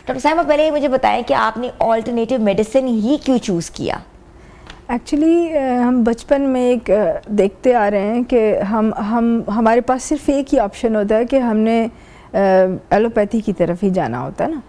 Doctor صاحبہ پہلے مجھے بتائیں کہ آپ نے آلٹرنیٹیو میڈیسن ہی کیوں چوز کیا؟ ایکچولی ہم بچپن میں ایک دیکھتے آ رہے ہیں کہ ہمارے پاس صرف ایک ہی آپشن ہوتا ہے کہ ہم نے ایلوپیتھی کی طرف ہی جانا ہوتا ہے نا.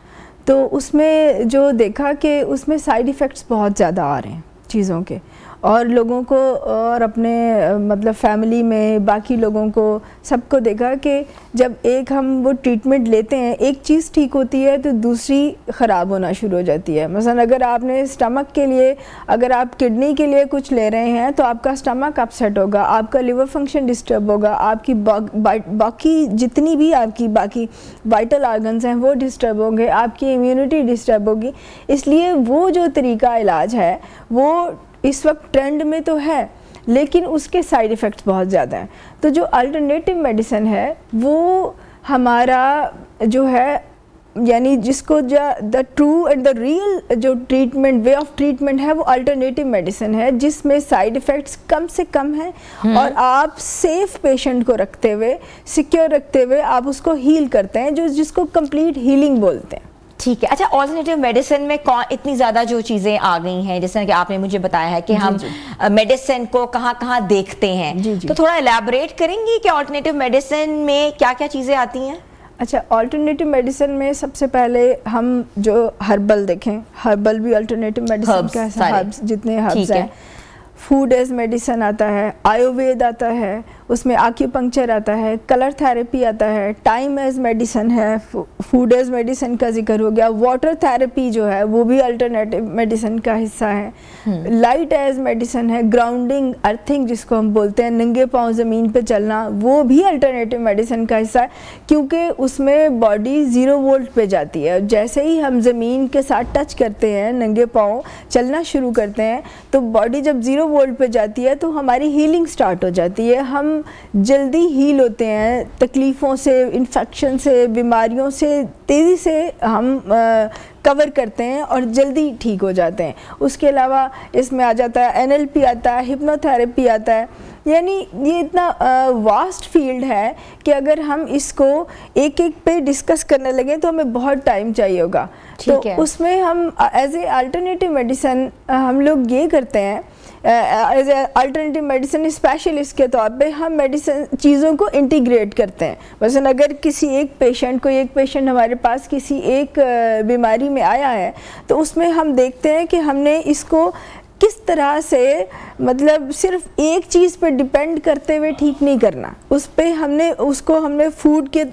تو اس میں جو دیکھا کہ اس میں سائیڈ ایفیکٹس بہت زیادہ آ رہے ہیں چیزوں کے, اور لوگوں کو اور اپنے مطلب فیملی میں باقی لوگوں کو سب کو دیکھا کہ جب ایک ہم وہ ٹریٹمنٹ لیتے ہیں ایک چیز ٹھیک ہوتی ہے تو دوسری خراب ہونا شروع ہو جاتی ہے. مثلا اگر آپ نے اسٹمک کے لیے, اگر آپ کڈنی کے لیے کچھ لے رہے ہیں تو آپ کا اسٹمک اپسیٹ ہوگا, آپ کا لیور فنکشن ڈسٹرب ہوگا, آپ کی باقی جتنی بھی آپ کی باقی وائٹل آرگنز ہیں وہ ڈسٹرب ہوں گے, آپ کی امیونٹی ڈسٹرب ہوگی. اس لیے وہ جو طریقہ علاج ہے وہ اس وقت ٹرینڈ میں تو ہے لیکن اس کے سائیڈ ایفیکٹس بہت زیادہ ہیں. تو جو الٹرنیٹیو میڈیسن ہے وہ ہمارا جو ہے یعنی جس کو the true and the real جو ٹریٹمنٹ وے آف ٹریٹمنٹ ہے وہ الٹرنیٹیو میڈیسن ہے, جس میں سائیڈ ایفیکٹس کم سے کم ہیں اور آپ سیف پیشنٹ کو رکھتے ہوئے, سیکیور رکھتے ہوئے آپ اس کو ہیل کرتے ہیں, جس کو کمپلیٹ ہیلنگ بولتے ہیں. ٹھیک ہے. اچھا, آلٹرنیٹیو میڈیسن میں اتنی زیادہ جو چیزیں آ گئی ہیں جیسے کہ آپ نے مجھے بتایا ہے کہ ہم میڈیسن کو کہاں کہاں دیکھتے ہیں, تو تھوڑا الیبوریٹ کریں گی کہ آلٹرنیٹیو میڈیسن میں کیا کیا چیزیں آتی ہیں؟ اچھا, آلٹرنیٹیو میڈیسن میں سب سے پہلے ہم جو ہربل دیکھیں, ہربل بھی آلٹرنیٹیو میڈیسن کا ہے, جتنے ہربس ہیں. فوڈ ایز میڈیسن آتا ہے, آیوروید آتا ہے, اس میں آکیوپنکچر آتا ہے, کلر تھیراپی آتا ہے, ٹائم ایز میڈیسن ہے, فوڈ ایز میڈیسن کا ذکر ہو گیا, واٹر تھیراپی جو ہے وہ بھی الٹرنیٹیو میڈیسن کا حصہ ہے, لائٹ ایز میڈیسن ہے, گراؤنڈنگ ارتھنگ جس کو ہم بولتے ہیں, ننگے پاؤں زمین پہ چلنا, وہ بھی الٹرنیٹیو میڈیسن کا حصہ ہے کیونکہ اس میں باڈی 0 وولٹ پہ جاتی ہے. جیسے ہی ہم زمین کے ساتھ ٹچ کرتے ہیں, ننگے پاؤں چلنا شروع کرتے ہیں تو باڈی جب 0 وولٹ پہ جاتی ہے تو ہماری ہیلنگ سٹارٹ ہو جاتی ہے, ہم جلدی ہیل ہوتے ہیں, تکلیفوں سے, انفیکشن سے, بیماریوں سے تیزی سے ہم کور کرتے ہیں اور جلدی ٹھیک ہو جاتے ہیں. اس کے علاوہ اس میں آ جاتا ہے NLP آتا ہے, ہپنو تھیراپی آتا ہے. یعنی یہ اتنا واسٹ فیلڈ ہے کہ اگر ہم اس کو ایک ایک پہ ڈسکس کرنے لگیں تو ہمیں بہت ٹائم چاہیے ہوگا. تو اس میں ہم ایز اے الٹرنیٹیو میڈیسن ہم لوگ یہ کرتے ہیں, as a alternative medicine specialist کے طور پہ ہم میڈیسن چیزوں کو انٹیگریٹ کرتے ہیں. مثلا اگر کسی ایک پیشنٹ ہمارے پاس کسی ایک بیماری میں آیا ہے تو اس میں ہم دیکھتے ہیں کہ ہم نے اس کو کس طرح سے مطلب صرف ایک چیز پہ ڈیپینڈ کرتے ہوئے ٹھیک نہیں کرنا, اس پہ ہم نے فوڈ کے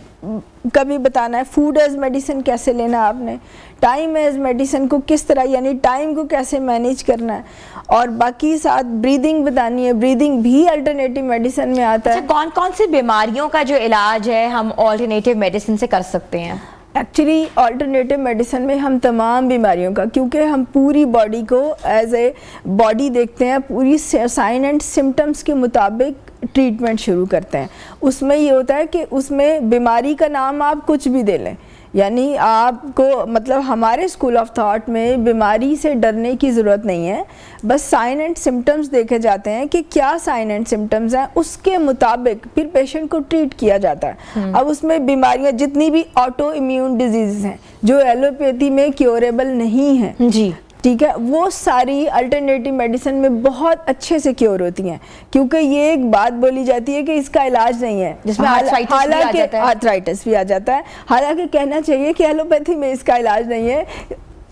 کبھی بتانا ہے, فوڈ ایز میڈیسن کیسے لینا آپ نے, ٹائم ایز میڈیسن کو کس طرح یعنی ٹائم کو کیسے مینیج کرنا ہے, اور باقی ساتھ بریدنگ بتانی ہے, بریدنگ بھی الٹرنیٹیو میڈیسن میں آتا ہے. کون کون سی بیماریوں کا جو علاج ہے ہم آلٹرنیٹیو میڈیسن سے کر سکتے ہیں؟ ایکچولی آلٹرنیٹیو میڈیسن میں ہم تمام بیماریوں کا, کیونکہ ہم پوری باڈی کو ایز اے باڈی دیکھتے ہیں, پوری سائن اینڈ سمٹمز کے مطابق ٹریٹمنٹ شروع کرتے ہیں. اس میں یہ ہوتا ہے کہ اس میں بیماری کا نام آپ کچھ بھی دے لیں, یعنی آپ کو مطلب ہمارے اسکول آف تھاٹ میں بیماری سے ڈرنے کی ضرورت نہیں ہے, بس سائن اینڈ سمٹمز دیکھے جاتے ہیں کہ کیا سائن اینڈ سمٹمز ہیں, اس کے مطابق پھر پیشنٹ کو ٹریٹ کیا جاتا ہے. اب اس میں بیماریاں جتنی بھی آٹو امیون ڈیزیز ہیں جو ایلوپیتھی میں کیوریبل نہیں ہیں, جی ٹھیک ہے, وہ ساری الٹرنیٹیو میڈیسن میں بہت اچھے سے کیور ہوتی ہیں, کیونکہ یہ ایک بات بولی جاتی ہے کہ اس کا علاج نہیں ہے, جس میں حالانکہ آرتھرائٹس بھی آ جاتا ہے, حالانکہ کہنا چاہیے کہ ایلوپیتھی میں اس کا علاج نہیں ہے,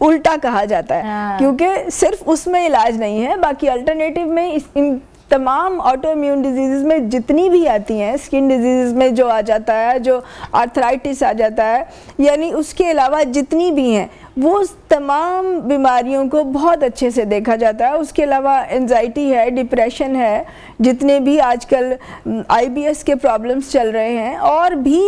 الٹا کہا جاتا ہے کیونکہ صرف اس میں علاج نہیں ہے. باقی الٹرنیٹیو میں ان تمام آٹو امیون ڈیزیزز میں جتنی بھی آتی ہیں, اسکن ڈیزیزز میں جو آ جاتا ہے, جو آرتھرائٹس آ جاتا ہے, یعنی اس کے علاوہ جتنی بھی ہیں وہ تمام بیماریوں کو بہت اچھے سے دیکھا جاتا ہے. اس کے علاوہ انزائٹی ہے, ڈپریشن ہے, جتنے بھی آج کل IBS کے پرابلمس چل رہے ہیں, اور بھی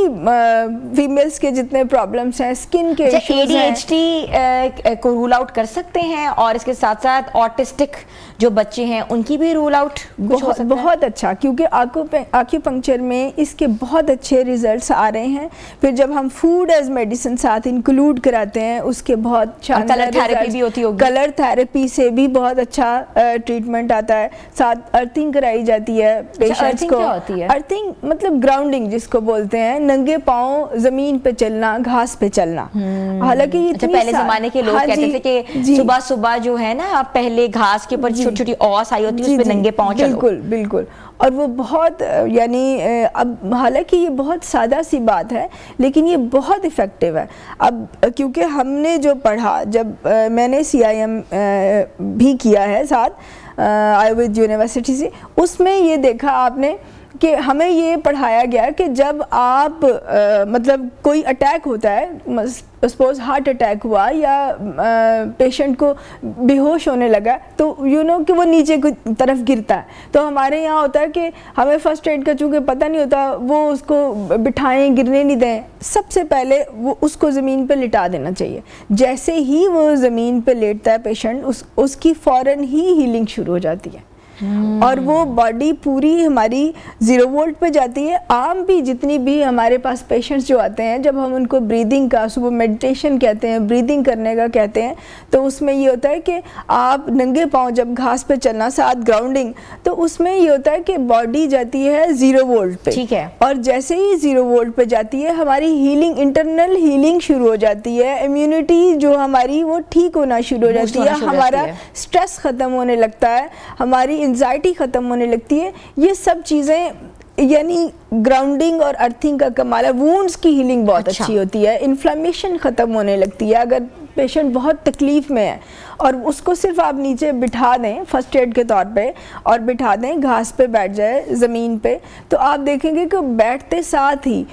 فیمیلز کے جتنے پرابلمس ہیں, اسکن کے ایشوز ہیں. ADHD کو رول آؤٹ کر سکتے ہیں, اور اس کے ساتھ ساتھ آٹسٹک جو بچے ہیں ان کی بھی رول آؤٹ بہت اچھا, کیونکہ آکیوپنکچر میں اس کے بہت اچھے ریزلٹس آ رہے ہیں. پھر جب ہم فوڈ ایز میڈیسن ساتھ انکلوڈ کراتے ہیں اس کے بہت کلر تھیراپی بھی ہوتی ہوگی. کلر تھیراپی سے بھی بہت اچھا ٹریٹمنٹ آتا ہے. ساتھ ارتھنگ کرائی جاتی ہے پیشنٹس کو. ارتھنگ مطلب گراؤنڈنگ جس کو بولتے ہیں, ننگے پاؤں زمین پہ چلنا, گھاس پہ چلنا. حالانکہ یہ پہلے زمانے کے لوگ کہتے تھے کہ صبح صبح جو ہے نا پہلے گھاس کے اوپر چھوٹی چھوٹی اوس آئی ہوتی ہے, اس پہ ننگے پاؤں چلو. بالکل بالکل. اور وہ بہت یعنی اب حالانکہ یہ بہت سادہ سی بات ہے لیکن یہ بہت افیکٹو ہے. اب کیونکہ ہم نے جو پڑھا, جب میں نے CIM بھی کیا ہے ساتھ آیوروید یونیورسٹی سے, اس میں یہ دیکھا آپ نے کہ ہمیں یہ پڑھایا گیا کہ جب آپ مطلب کوئی اٹیک ہوتا ہے, سپوز ہارٹ اٹیک ہوا یا پیشنٹ کو بے ہوش ہونے لگا, تو کہ وہ نیچے کی طرف گرتا ہے. تو ہمارے یہاں ہوتا ہے کہ ہمیں فرسٹ ایڈ کا چونکہ پتہ نہیں ہوتا, وہ اس کو بٹھائیں, گرنے نہیں دیں. سب سے پہلے وہ اس کو زمین پہ لٹا دینا چاہیے. جیسے ہی وہ زمین پہ لیٹتا ہے پیشنٹ, اس کی فوراً ہی ہیلنگ شروع ہو جاتی ہے اور وہ باڈی پوری ہماری 0 وولٹ پہ جاتی ہے. عام بھی جتنی بھی ہمارے پاس پیشنٹس جو آتے ہیں, جب ہم ان کو بریدنگ کا, صبح میڈیٹیشن کہتے ہیں, بریدنگ کرنے کا کہتے ہیں, تو اس میں یہ ہوتا ہے کہ آپ ننگے پاؤں جب گھاس پہ چلنا, ساتھ گراؤنڈنگ, تو اس میں یہ ہوتا ہے کہ باڈی جاتی ہے 0 وولٹ پہ. ٹھیک ہے. اور جیسے ہی 0 وولٹ پہ جاتی ہے ہماری ہیلنگ, انٹرنل ہیلنگ شروع ہو جاتی ہے. امیونٹی جو ہماری وہ ٹھیک ہونا شروع ہو جاتی ہے, ہمارا سٹریس ختم ہونے لگتا ہے, ہماری انزائٹی ختم ہونے لگتی ہے. یہ سب چیزیں یعنی گراؤنڈنگ اور ارتھنگ کا کمال ہے. وونڈز کی ہیلنگ بہت اچھی ہوتی ہے, انفلامیشن ختم ہونے لگتی ہے. اگر پیشنٹ بہت تکلیف میں ہے اور اس کو صرف آپ نیچے بٹھا دیں فرسٹ ایڈ کے طور پہ, اور بٹھا دیں, گھاس پہ بیٹھ جائے زمین پہ, تو آپ دیکھیں گے کہ بیٹھتے ساتھ ہی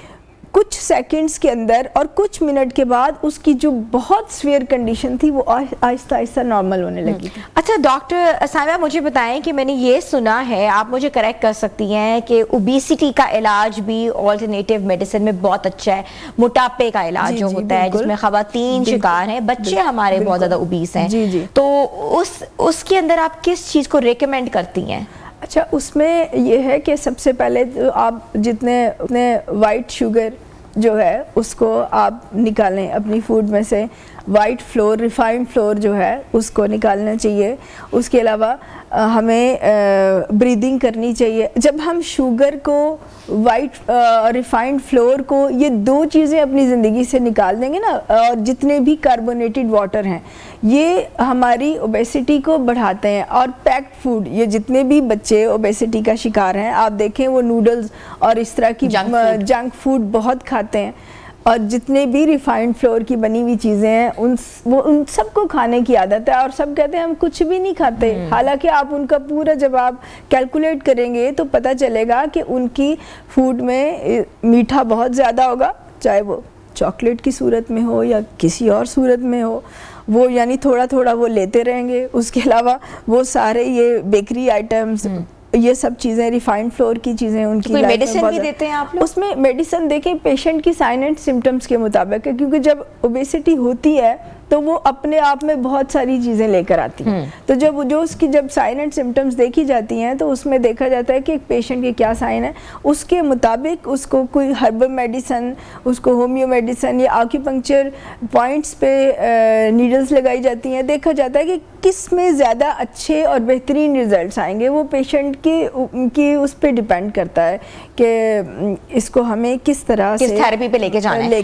کچھ سیکنڈز کے اندر اور کچھ منٹ کے بعد اس کی جو بہت سویئر کنڈیشن تھی وہ آہستہ آہستہ نارمل ہونے لگی. اچھا ڈاکٹر سائمہ, مجھے بتائیں کہ میں نے یہ سنا ہے, آپ مجھے کریکٹ کر سکتی ہیں, کہ اوبیسٹی کا علاج بھی آلٹرنیٹیو میڈیسن میں بہت اچھا ہے. موٹاپے کا علاج جو ہوتا ہے, جس میں خواتین شکار ہیں, بچے ہمارے بہت زیادہ اوبیس ہیں, تو اس کے اندر آپ کس چیز کو ریکمینڈ کرتی ہیں؟ اچھا, اس میں یہ ہے کہ سب سے پہلے آپ جتنے وائٹ شوگر جو ہے اس کو آپ نکالیں اپنی فوڈ میں سے. وائٹ فلور, ریفائنڈ فلور جو ہے اس کو نکالنا چاہیے. اس کے علاوہ ہمیں بریدنگ کرنی چاہیے. جب ہم شوگر کو, وائٹ ریفائنڈ فلور کو, یہ 2 چیزیں اپنی زندگی سے نکال دیں گے نا, اور جتنے بھی کاربونیٹڈ واٹر ہیں, یہ ہماری اوبیسٹی کو بڑھاتے ہیں. اور پیکڈ فوڈ, یہ جتنے بھی بچے اوبیسٹی کا شکار ہیں, آپ دیکھیں وہ نوڈلز اور اس طرح کی جنک فوڈ بہت کھاتے ہیں, اور جتنے بھی ریفائنڈ فلور کی بنی ہوئی چیزیں ہیں ان سب کو کھانے کی عادت ہے. اور سب کہتے ہیں ہم کچھ بھی نہیں کھاتے, حالانکہ آپ ان کا پورا جب آپ کیلکولیٹ کریں گے تو پتہ چلے گا کہ ان کی فوڈ میں میٹھا بہت زیادہ ہوگا, چاہے وہ چاکلیٹ کی صورت میں ہو یا کسی اور صورت میں ہو, وہ یعنی تھوڑا تھوڑا وہ لیتے رہیں گے. اس کے علاوہ وہ سارے یہ بیکری آئٹمز, یہ سب چیزیں ریفائنڈ فلور کی چیزیں, ان کی میڈیسن بھی دیتے ہیں آپ لوگ؟ اس میں میڈیسن دیکھیں پیشنٹ کی سائن اینڈ سمٹمز کے مطابق ہے, کیونکہ جب اوبیسٹی ہوتی ہے تو وہ اپنے آپ میں بہت ساری چیزیں لے کر آتی ہیں. تو جو اس کی جب سائن اینڈ سمٹمز دیکھی جاتی ہیں تو اس میں دیکھا جاتا ہے کہ ایک پیشنٹ کے کیا سائن ہے, اس کے مطابق اس کو کوئی ہربل میڈیسن, اس کو ہومیو میڈیسن یا آکیوپنکچر پوائنٹس پہ نیڈلز لگائی جاتی ہیں. دیکھا جاتا ہے کہ کس میں زیادہ اچھے اور بہترین ریزلٹس آئیں گے. وہ پیشنٹ کی اس پہ ڈیپینڈ کرتا ہے کہ اس کو ہمیں کس طرح سے کس تھیراپی پہ لے کے جانا ہے.